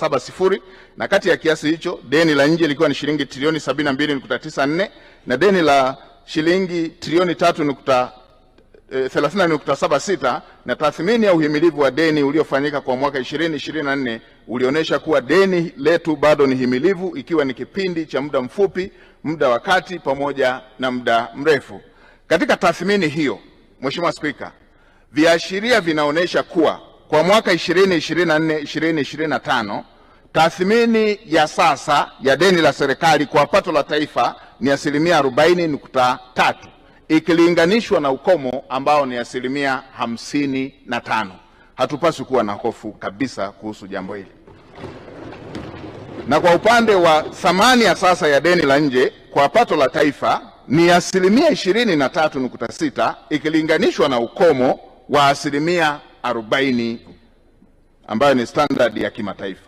70 na kati ya kiasi hicho deni la nje lilikuwa ni shilingi trilioni 72.94 na deni la shilingi trilioni 30.76 na tathmini ya uhimilivu wa deni uliofanyika kwa mwaka 2024 ulionyesha kuwa deni letu bado ni himilivu ikiwa ni kipindi cha muda mfupi, muda wa kati pamoja na muda mrefu. Katika tathmini hiyo, Mheshimiwa Spika, viashiria vinaonyesha kuwa kwa mwaka 2024-2025 tathmini ya sasa ya deni la serikali kwa pato la taifa ni 40.3 ikilinganishwa na ukomo ambao ni 55. Hatupaswi kuwa na hofu kabisa kuhusu jambo hili. Na kwa upande wa thamani ya sasa ya deni la nje kwa pato la taifa ni 23.6 ikilinganishwa na ukomo wa 40 ambayo ni standard ya kimataifa.